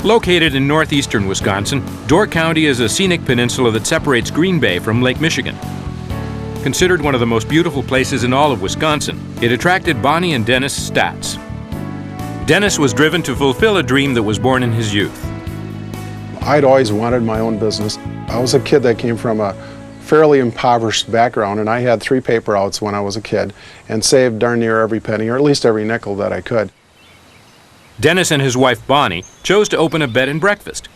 Located in northeastern Wisconsin, Door County is a scenic peninsula that separates Green Bay from Lake Michigan. Considered one of the most beautiful places in all of Wisconsin, it attracted Bonnie and Dennis Statz. Dennis was driven to fulfill a dream that was born in his youth. I'd always wanted my own business. I was a kid that came from a fairly impoverished background, and I had 3 paper outs when I was a kid and saved darn near every penny, or at least every nickel that I could. Dennis and his wife Bonnie chose to open a bed and breakfast.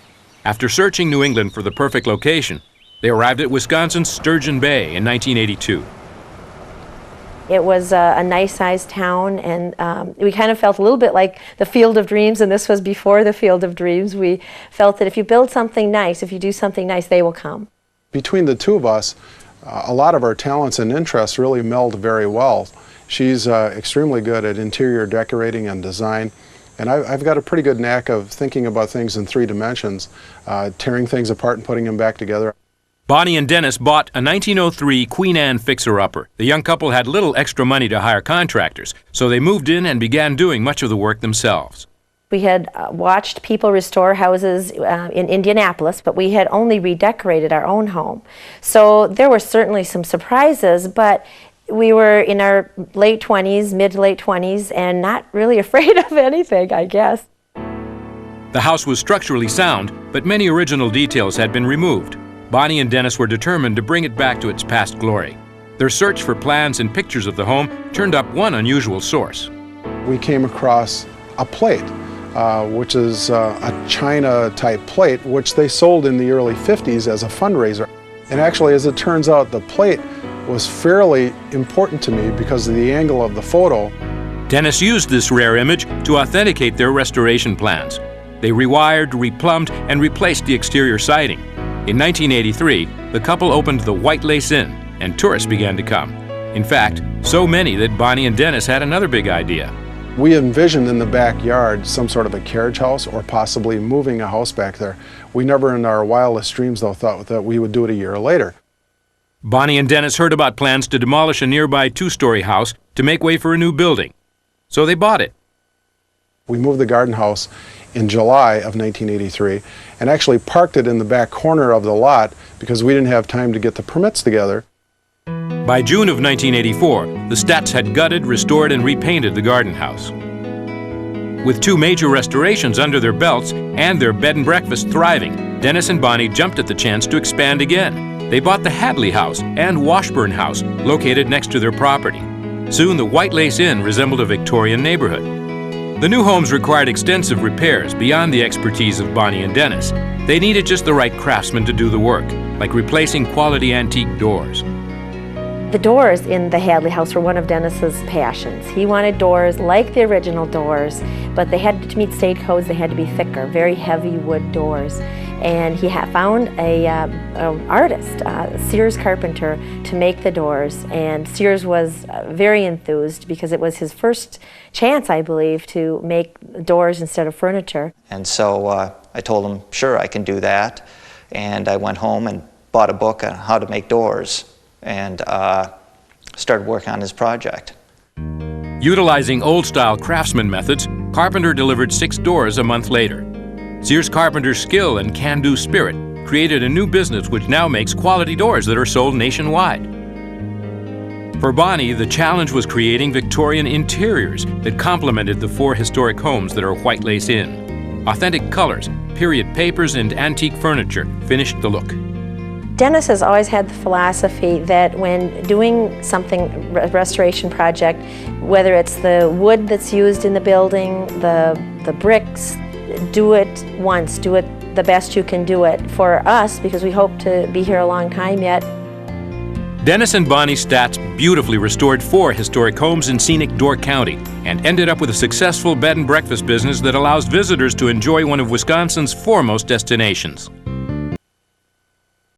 After searching New England for the perfect location, they arrived at Wisconsin's Sturgeon Bay in 1982. It was a nice-sized town, and we kind of felt a little bit like the Field of Dreams, and this was before the Field of Dreams. We felt that if you build something nice, if you do something nice, they will come. Between the two of us, a lot of our talents and interests really meld very well. She's extremely good at interior decorating and design, and I've got a pretty good knack of thinking about things in 3 dimensions, tearing things apart and putting them back together. Bonnie and Dennis bought a 1903 Queen Anne fixer-upper. The young couple had little extra money to hire contractors, so they moved in and began doing much of the work themselves. We had watched people restore houses in Indianapolis, but we had only redecorated our own home. So there were certainly some surprises, but we were in our late 20s, mid to late 20s, and not really afraid of anything, I guess. The house was structurally sound, but many original details had been removed. Bonnie and Dennis were determined to bring it back to its past glory. Their search for plans and pictures of the home turned up one unusual source. We came across a plate, which is a China-type plate, which they sold in the early 50s as a fundraiser. And actually, as it turns out, the plate was fairly important to me because of the angle of the photo. Dennis used this rare image to authenticate their restoration plans. They rewired, replumbed, and replaced the exterior siding. In 1983, the couple opened the White Lace Inn, and tourists began to come. In fact, so many that Bonnie and Dennis had another big idea. We envisioned in the backyard some sort of a carriage house or possibly moving a house back there. We never in our wildest dreams, though, thought that we would do it a year later. Bonnie and Dennis heard about plans to demolish a nearby 2-story house to make way for a new building. So they bought it. We moved the garden house in July of 1983 and actually parked it in the back corner of the lot because we didn't have time to get the permits together. By June of 1984, the Statz had gutted, restored, and repainted the garden house. With 2 major restorations under their belts and their bed and breakfast thriving, Dennis and Bonnie jumped at the chance to expand again. They bought the Hadley House and Washburn House, located next to their property. Soon, the White Lace Inn resembled a Victorian neighborhood. The new homes required extensive repairs beyond the expertise of Bonnie and Dennis. They needed just the right craftsman to do the work, like replacing quality antique doors. The doors in the Hadley house were one of Dennis's passions. He wanted doors like the original doors, but they had to meet state codes. They had to be thicker, very heavy wood doors. And he found a artist, Sears Carpenter, to make the doors. And Sears was very enthused because it was his first chance, I believe, to make doors instead of furniture. And so I told him, sure, I can do that. And I went home and bought a book on how to make doors and started working on his project. Utilizing old-style craftsman methods, Carpenter delivered 6 doors a month later. Sears Carpenter's skill and can-do spirit created a new business which now makes quality doors that are sold nationwide. For Bonnie, the challenge was creating Victorian interiors that complemented the 4 historic homes that are White Lace Inn. Authentic colors, period papers, and antique furniture finished the look. Dennis has always had the philosophy that when doing something, restoration project, whether it's the wood that's used in the building, the bricks, do it once, do it the best you can do it for us because we hope to be here a long time yet. Dennis and Bonnie Statz beautifully restored 4 historic homes in scenic Door County and ended up with a successful bed and breakfast business that allows visitors to enjoy one of Wisconsin's foremost destinations.